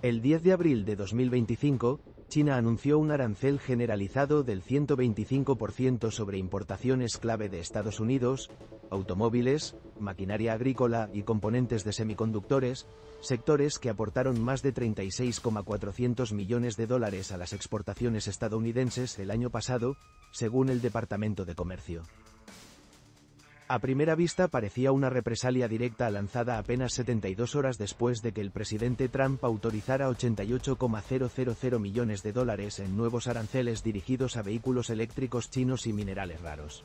El 10 de abril de 2025, China anunció un arancel generalizado del 125% sobre importaciones clave de Estados Unidos, automóviles, maquinaria agrícola y componentes de semiconductores, sectores que aportaron más de 36,400 millones de dólares a las exportaciones estadounidenses el año pasado, según el Departamento de Comercio. A primera vista parecía una represalia directa lanzada apenas 72 horas después de que el presidente Trump autorizara 88,000 millones de dólares en nuevos aranceles dirigidos a vehículos eléctricos chinos y minerales raros.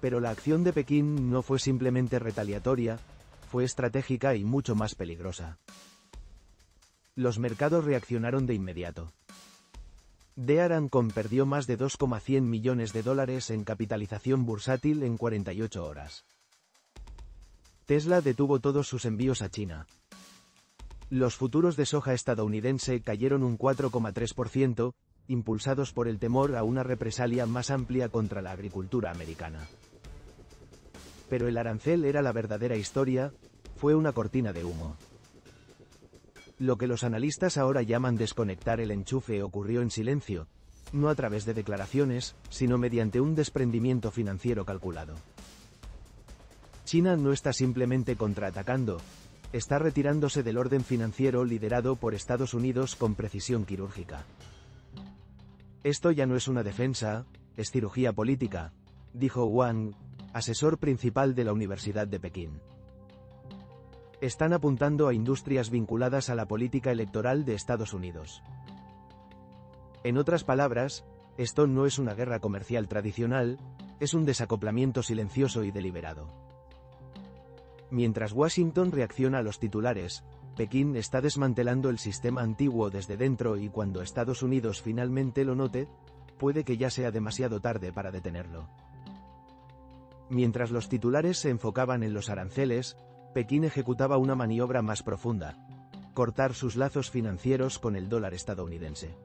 Pero la acción de Pekín no fue simplemente retaliatoria, fue estratégica y mucho más peligrosa. Los mercados reaccionaron de inmediato. The Arancom perdió más de 2,100 millones de dólares en capitalización bursátil en 48 horas. Tesla detuvo todos sus envíos a China. Los futuros de soja estadounidense cayeron un 4,3%, impulsados por el temor a una represalia más amplia contra la agricultura americana. Pero el arancel era la verdadera historia, fue una cortina de humo. Lo que los analistas ahora llaman desconectar el enchufe ocurrió en silencio, no a través de declaraciones, sino mediante un desprendimiento financiero calculado. China no está simplemente contraatacando, está retirándose del orden financiero liderado por Estados Unidos con precisión quirúrgica. Esto ya no es una defensa, es cirugía política, dijo Wang, asesor principal de la Universidad de Pekín. Están apuntando a industrias vinculadas a la política electoral de Estados Unidos. En otras palabras, esto no es una guerra comercial tradicional, es un desacoplamiento silencioso y deliberado. Mientras Washington reacciona a los titulares, Pekín está desmantelando el sistema antiguo desde dentro y cuando Estados Unidos finalmente lo note, puede que ya sea demasiado tarde para detenerlo. Mientras los titulares se enfocaban en los aranceles, Pekín ejecutaba una maniobra más profunda: cortar sus lazos financieros con el dólar estadounidense.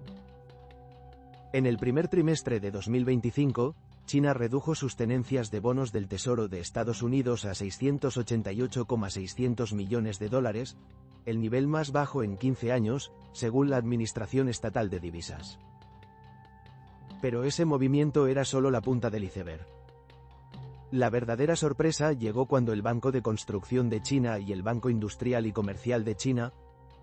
En el primer trimestre de 2025, China redujo sus tenencias de bonos del Tesoro de Estados Unidos a 688,600 millones de dólares, el nivel más bajo en 15 años, según la Administración Estatal de Divisas. Pero ese movimiento era solo la punta del iceberg. La verdadera sorpresa llegó cuando el Banco de Construcción de China y el Banco Industrial y Comercial de China,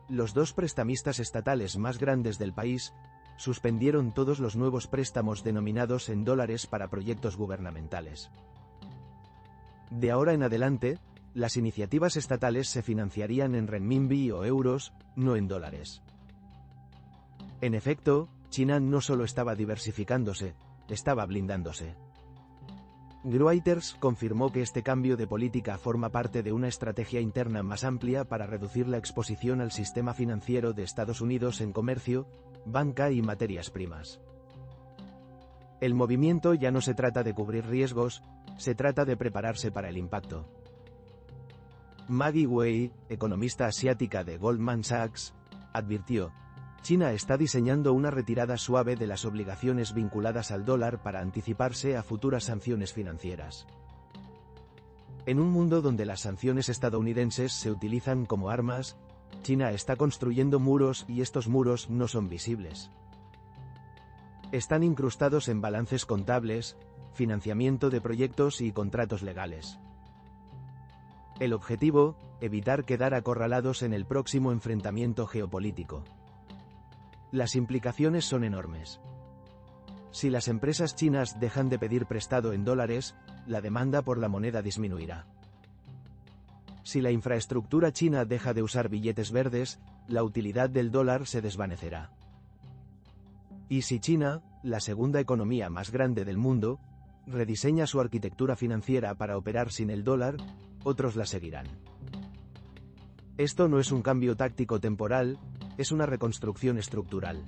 los dos prestamistas estatales más grandes del país, suspendieron todos los nuevos préstamos denominados en dólares para proyectos gubernamentales. De ahora en adelante, las iniciativas estatales se financiarían en renminbi o euros, no en dólares. En efecto, China no solo estaba diversificándose, estaba blindándose. Reuters confirmó que este cambio de política forma parte de una estrategia interna más amplia para reducir la exposición al sistema financiero de Estados Unidos en comercio, banca y materias primas. El movimiento ya no se trata de cubrir riesgos, se trata de prepararse para el impacto. Maggie Wei, economista asiática de Goldman Sachs, advirtió: China está diseñando una retirada suave de las obligaciones vinculadas al dólar para anticiparse a futuras sanciones financieras. En un mundo donde las sanciones estadounidenses se utilizan como armas, China está construyendo muros y estos muros no son visibles. Están incrustados en balances contables, financiamiento de proyectos y contratos legales. El objetivo: evitar quedar acorralados en el próximo enfrentamiento geopolítico. Las implicaciones son enormes. Si las empresas chinas dejan de pedir prestado en dólares, la demanda por la moneda disminuirá. Si la infraestructura china deja de usar billetes verdes, la utilidad del dólar se desvanecerá. Y si China, la segunda economía más grande del mundo, rediseña su arquitectura financiera para operar sin el dólar, otros la seguirán. Esto no es un cambio táctico temporal, es una reconstrucción estructural.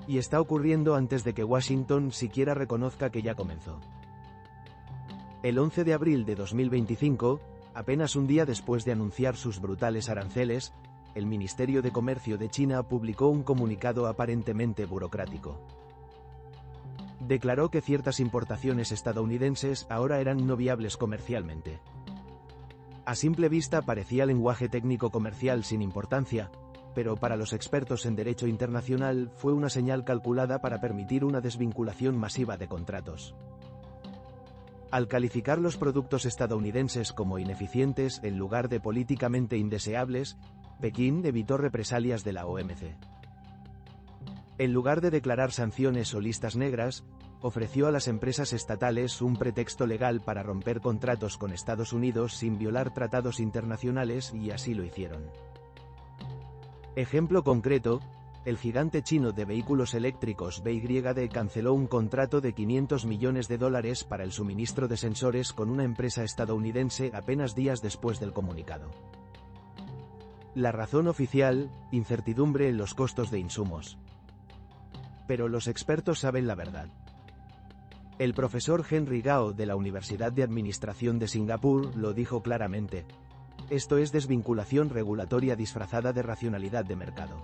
Y está ocurriendo antes de que Washington siquiera reconozca que ya comenzó. El 11 de abril de 2025, apenas un día después de anunciar sus brutales aranceles, el Ministerio de Comercio de China publicó un comunicado aparentemente burocrático. Declaró que ciertas importaciones estadounidenses ahora eran no viables comercialmente. A simple vista parecía lenguaje técnico comercial sin importancia, pero para los expertos en derecho internacional fue una señal calculada para permitir una desvinculación masiva de contratos. Al calificar los productos estadounidenses como ineficientes en lugar de políticamente indeseables, Pekín evitó represalias de la OMC. En lugar de declarar sanciones o listas negras, ofreció a las empresas estatales un pretexto legal para romper contratos con Estados Unidos sin violar tratados internacionales y así lo hicieron. Ejemplo concreto, el gigante chino de vehículos eléctricos BYD canceló un contrato de $500 millones para el suministro de sensores con una empresa estadounidense apenas días después del comunicado. La razón oficial: incertidumbre en los costos de insumos. Pero los expertos saben la verdad. El profesor Henry Gao de la Universidad de Administración de Singapur lo dijo claramente: esto es desvinculación regulatoria disfrazada de racionalidad de mercado.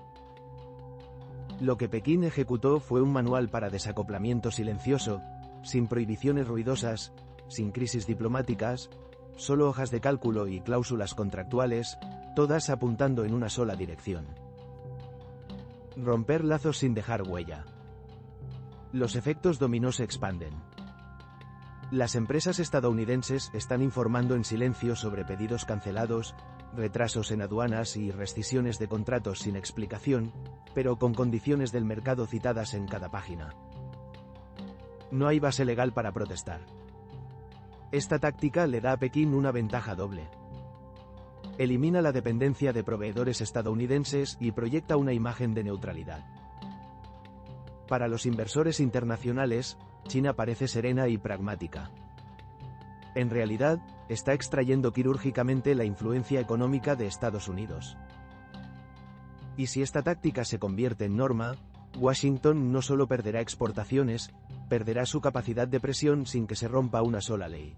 Lo que Pekín ejecutó fue un manual para desacoplamiento silencioso, sin prohibiciones ruidosas, sin crisis diplomáticas, solo hojas de cálculo y cláusulas contractuales, todas apuntando en una sola dirección: romper lazos sin dejar huella. Los efectos dominó se expanden. Las empresas estadounidenses están informando en silencio sobre pedidos cancelados, retrasos en aduanas y rescisiones de contratos sin explicación, pero con condiciones del mercado citadas en cada página. No hay base legal para protestar. Esta táctica le da a Pekín una ventaja doble. Elimina la dependencia de proveedores estadounidenses y proyecta una imagen de neutralidad. Para los inversores internacionales, China parece serena y pragmática. En realidad, está extrayendo quirúrgicamente la influencia económica de Estados Unidos. Y si esta táctica se convierte en norma, Washington no solo perderá exportaciones, perderá su capacidad de presión sin que se rompa una sola ley.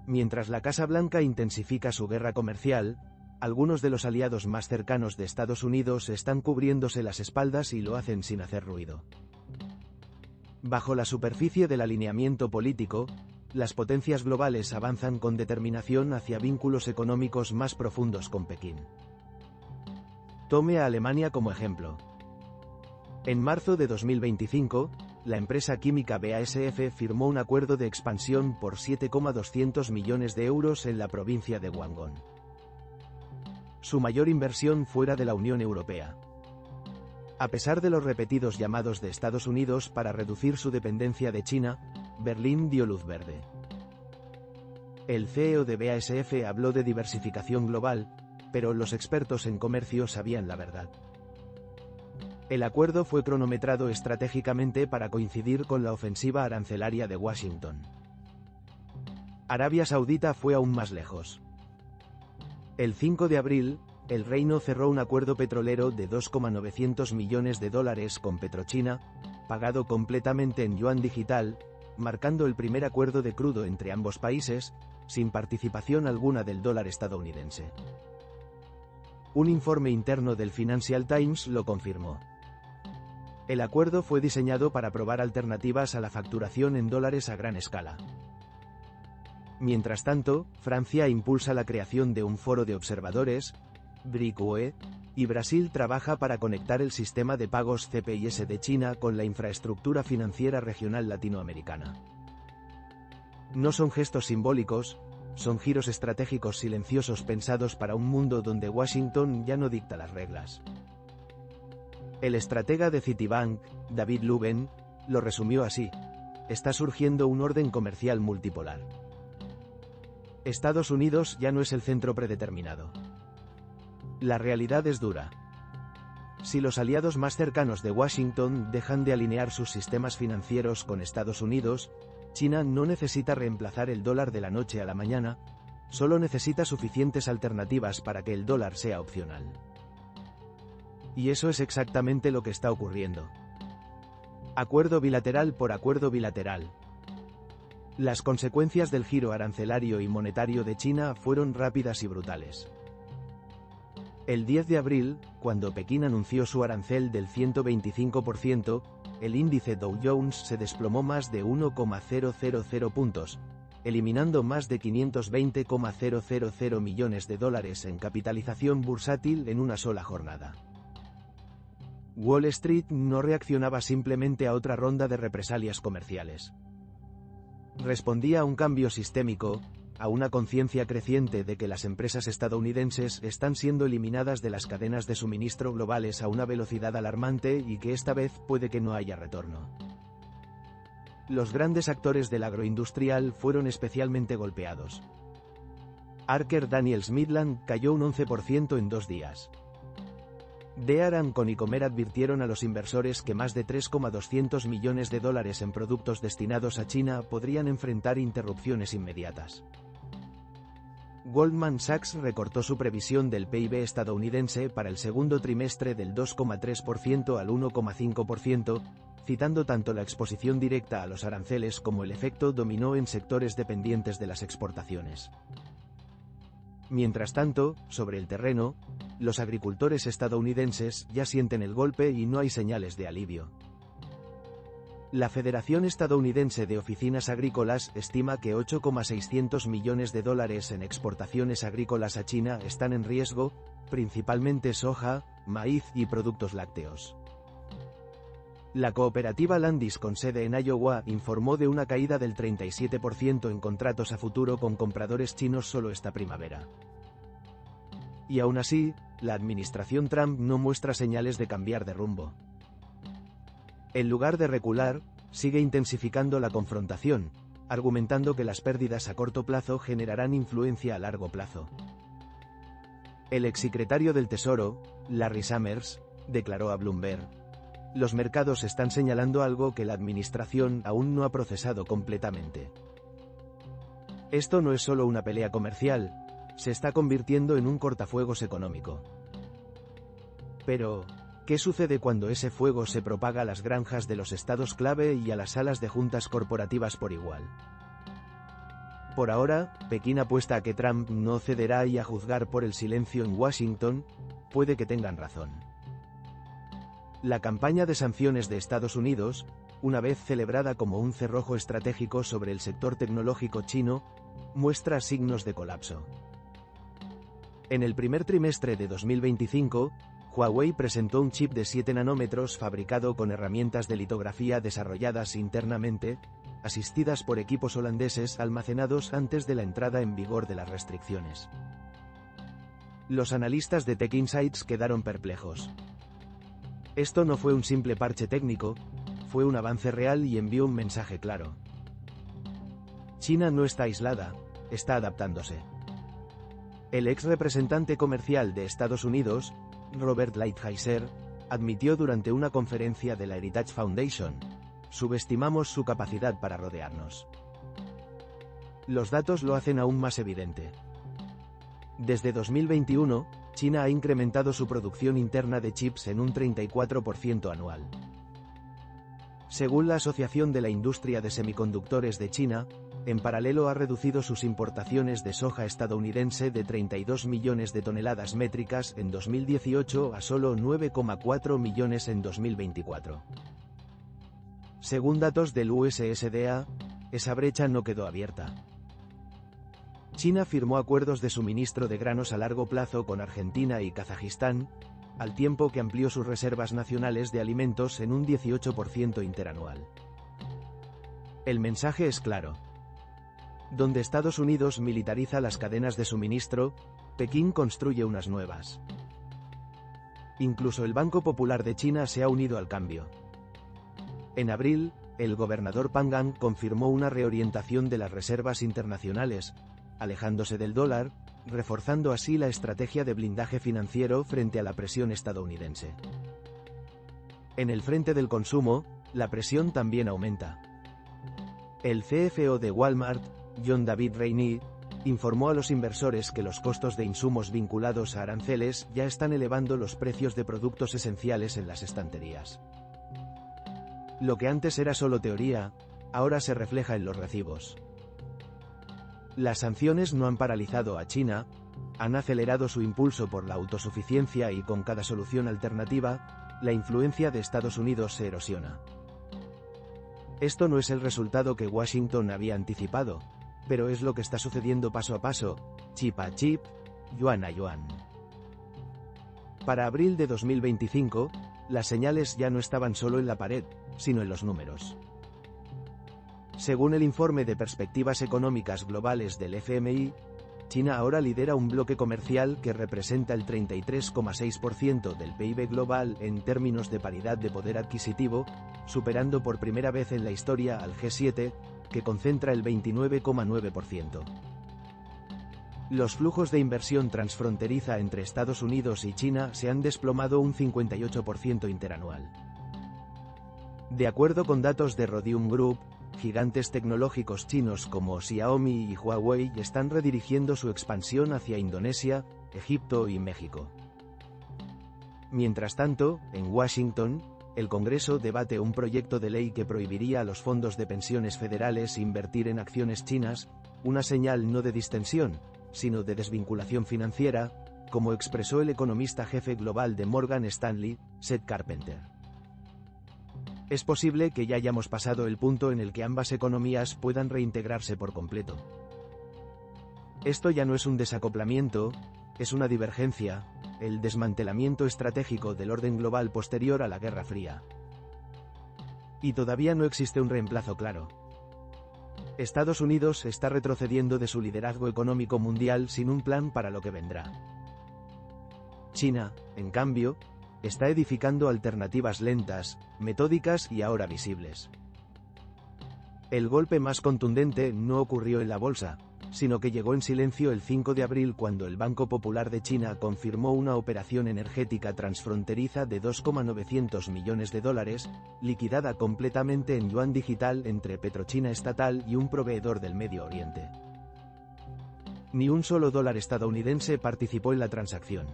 Mientras la Casa Blanca intensifica su guerra comercial, algunos de los aliados más cercanos de Estados Unidos están cubriéndose las espaldas y lo hacen sin hacer ruido. Bajo la superficie del alineamiento político, las potencias globales avanzan con determinación hacia vínculos económicos más profundos con Pekín. Tome a Alemania como ejemplo. En marzo de 2025, la empresa química BASF firmó un acuerdo de expansión por 7,200 millones de euros en la provincia de Guangdong. Su mayor inversión fuera de la Unión Europea. A pesar de los repetidos llamados de Estados Unidos para reducir su dependencia de China, Berlín dio luz verde. El CEO de BASF habló de diversificación global, pero los expertos en comercio sabían la verdad. El acuerdo fue cronometrado estratégicamente para coincidir con la ofensiva arancelaria de Washington. Arabia Saudita fue aún más lejos. El 5 de abril, el reino cerró un acuerdo petrolero de $2,900 millones con PetroChina, pagado completamente en yuan digital, marcando el primer acuerdo de crudo entre ambos países, sin participación alguna del dólar estadounidense. Un informe interno del Financial Times lo confirmó. El acuerdo fue diseñado para probar alternativas a la facturación en dólares a gran escala. Mientras tanto, Francia impulsa la creación de un foro de observadores, BRIC-UE, y Brasil trabaja para conectar el sistema de pagos CPIS de China con la infraestructura financiera regional latinoamericana. No son gestos simbólicos, son giros estratégicos silenciosos pensados para un mundo donde Washington ya no dicta las reglas. El estratega de Citibank, David Luben, lo resumió así: está surgiendo un orden comercial multipolar. Estados Unidos ya no es el centro predeterminado. La realidad es dura. Si los aliados más cercanos de Washington dejan de alinear sus sistemas financieros con Estados Unidos, China no necesita reemplazar el dólar de la noche a la mañana, solo necesita suficientes alternativas para que el dólar sea opcional. Y eso es exactamente lo que está ocurriendo. Acuerdo bilateral por acuerdo bilateral. Las consecuencias del giro arancelario y monetario de China fueron rápidas y brutales. El 10 de abril, cuando Pekín anunció su arancel del 125%, el índice Dow Jones se desplomó más de 1,000 puntos, eliminando más de 520,000 millones de dólares en capitalización bursátil en una sola jornada. Wall Street no reaccionaba simplemente a otra ronda de represalias comerciales. Respondía a un cambio sistémico, a una conciencia creciente de que las empresas estadounidenses están siendo eliminadas de las cadenas de suministro globales a una velocidad alarmante y que esta vez puede que no haya retorno. Los grandes actores del agroindustrial fueron especialmente golpeados. Archer Daniels Midland cayó un 11% en 2 días. Deere y Comer advirtieron a los inversores que más de 3,200 millones de dólares en productos destinados a China podrían enfrentar interrupciones inmediatas. Goldman Sachs recortó su previsión del PIB estadounidense para el segundo trimestre del 2,3% al 1,5%, citando tanto la exposición directa a los aranceles como el efecto dominó en sectores dependientes de las exportaciones. Mientras tanto, sobre el terreno, los agricultores estadounidenses ya sienten el golpe y no hay señales de alivio. La Federación Estadounidense de Oficinas Agrícolas estima que 8,600 millones de dólares en exportaciones agrícolas a China están en riesgo, principalmente soja, maíz y productos lácteos. La cooperativa Landis con sede en Iowa informó de una caída del 37% en contratos a futuro con compradores chinos solo esta primavera. Y aún así, la administración Trump no muestra señales de cambiar de rumbo. En lugar de recular, sigue intensificando la confrontación, argumentando que las pérdidas a corto plazo generarán influencia a largo plazo. El exsecretario del Tesoro, Larry Summers, declaró a Bloomberg: "Los mercados están señalando algo que la administración aún no ha procesado completamente. Esto no es solo una pelea comercial, se está convirtiendo en un cortafuegos económico". Pero, ¿qué sucede cuando ese fuego se propaga a las granjas de los estados clave y a las salas de juntas corporativas por igual? Por ahora, Pekín apuesta a que Trump no cederá y a juzgar por el silencio en Washington, puede que tengan razón. La campaña de sanciones de Estados Unidos, una vez celebrada como un cerrojo estratégico sobre el sector tecnológico chino, muestra signos de colapso. En el primer trimestre de 2025, Huawei presentó un chip de 7 nanómetros fabricado con herramientas de litografía desarrolladas internamente, asistidas por equipos holandeses almacenados antes de la entrada en vigor de las restricciones. Los analistas de Tech Insights quedaron perplejos. Esto no fue un simple parche técnico, fue un avance real y envió un mensaje claro. China no está aislada, está adaptándose. El ex representante comercial de Estados Unidos, Robert Lighthizer, admitió durante una conferencia de la Heritage Foundation: "Subestimamos su capacidad para rodearnos". Los datos lo hacen aún más evidente. Desde 2021, China ha incrementado su producción interna de chips en un 34% anual. Según la Asociación de la Industria de Semiconductores de China, en paralelo ha reducido sus importaciones de soja estadounidense de 32 millones de toneladas métricas en 2018 a solo 9,4 millones en 2024. Según datos del USSDA, esa brecha no quedó abierta. China firmó acuerdos de suministro de granos a largo plazo con Argentina y Kazajistán, al tiempo que amplió sus reservas nacionales de alimentos en un 18% interanual. El mensaje es claro. Donde Estados Unidos militariza las cadenas de suministro, Pekín construye unas nuevas. Incluso el Banco Popular de China se ha unido al cambio. En abril, el gobernador Pan Gang confirmó una reorientación de las reservas internacionales, alejándose del dólar, reforzando así la estrategia de blindaje financiero frente a la presión estadounidense. En el frente del consumo, la presión también aumenta. El CFO de Walmart, John David Rainey, informó a los inversores que los costos de insumos vinculados a aranceles ya están elevando los precios de productos esenciales en las estanterías. Lo que antes era solo teoría, ahora se refleja en los recibos. Las sanciones no han paralizado a China, han acelerado su impulso por la autosuficiencia y con cada solución alternativa, la influencia de Estados Unidos se erosiona. Esto no es el resultado que Washington había anticipado, pero es lo que está sucediendo paso a paso, chip a chip, yuan a yuan. Para abril de 2025, las señales ya no estaban solo en la pared, sino en los números. Según el informe de perspectivas económicas globales del FMI, China ahora lidera un bloque comercial que representa el 33,6% del PIB global en términos de paridad de poder adquisitivo, superando por primera vez en la historia al G7, que concentra el 29,9%. Los flujos de inversión transfronteriza entre Estados Unidos y China se han desplomado un 58% interanual. De acuerdo con datos de Rhodium Group, gigantes tecnológicos chinos como Xiaomi y Huawei están redirigiendo su expansión hacia Indonesia, Egipto y México. Mientras tanto, en Washington, el Congreso debate un proyecto de ley que prohibiría a los fondos de pensiones federales invertir en acciones chinas, una señal no de distensión, sino de desvinculación financiera, como expresó el economista jefe global de Morgan Stanley, Seth Carpenter. Es posible que ya hayamos pasado el punto en el que ambas economías puedan reintegrarse por completo. Esto ya no es un desacoplamiento, es una divergencia, el desmantelamiento estratégico del orden global posterior a la Guerra Fría. Y todavía no existe un reemplazo claro. Estados Unidos está retrocediendo de su liderazgo económico mundial sin un plan para lo que vendrá. China, en cambio, está edificando alternativas lentas, metódicas y ahora visibles. El golpe más contundente no ocurrió en la bolsa, sino que llegó en silencio el 5 de abril cuando el Banco Popular de China confirmó una operación energética transfronteriza de $2,900 millones, liquidada completamente en yuan digital entre Petrochina estatal y un proveedor del Medio Oriente. Ni un solo dólar estadounidense participó en la transacción.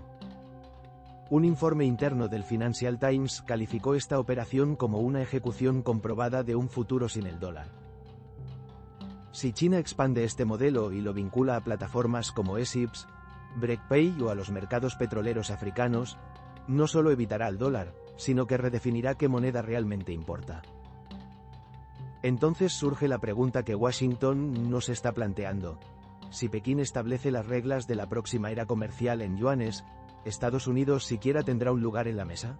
Un informe interno del Financial Times calificó esta operación como una ejecución comprobada de un futuro sin el dólar. Si China expande este modelo y lo vincula a plataformas como eSIPS, BreakPay o a los mercados petroleros africanos, no solo evitará el dólar, sino que redefinirá qué moneda realmente importa. Entonces surge la pregunta que Washington no se está planteando. Si Pekín establece las reglas de la próxima era comercial en yuanes, ¿Estados Unidos siquiera tendrá un lugar en la mesa?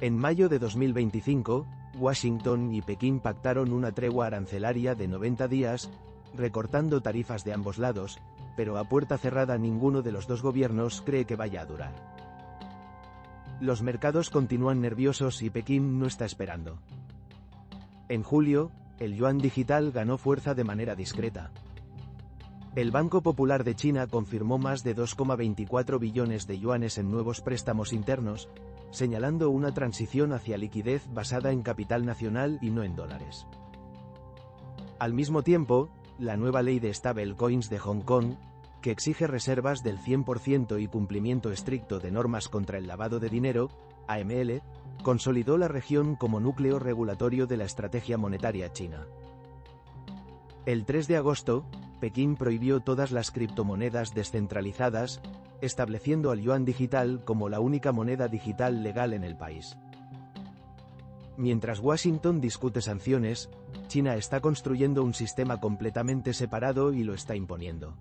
En mayo de 2025, Washington y Pekín pactaron una tregua arancelaria de 90 días, recortando tarifas de ambos lados, pero a puerta cerrada ninguno de los dos gobiernos cree que vaya a durar. Los mercados continúan nerviosos y Pekín no está esperando. En julio, el yuan digital ganó fuerza de manera discreta. El Banco Popular de China confirmó más de 2,24 billones de yuanes en nuevos préstamos internos, señalando una transición hacia liquidez basada en capital nacional y no en dólares. Al mismo tiempo, la nueva ley de stablecoins de Hong Kong, que exige reservas del 100% y cumplimiento estricto de normas contra el lavado de dinero, AML, consolidó la región como núcleo regulatorio de la estrategia monetaria china. El 3 de agosto, Pekín prohibió todas las criptomonedas descentralizadas, estableciendo al yuan digital como la única moneda digital legal en el país. Mientras Washington discute sanciones, China está construyendo un sistema completamente separado y lo está imponiendo.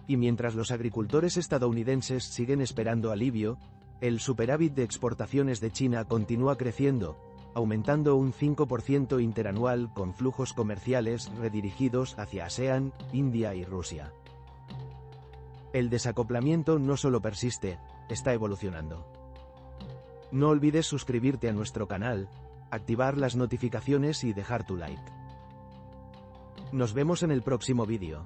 Y mientras los agricultores estadounidenses siguen esperando alivio, el superávit de exportaciones de China continúa creciendo, aumentando un 5% interanual con flujos comerciales redirigidos hacia ASEAN, India y Rusia. El desacoplamiento no solo persiste, está evolucionando. No olvides suscribirte a nuestro canal, activar las notificaciones y dejar tu like. Nos vemos en el próximo vídeo.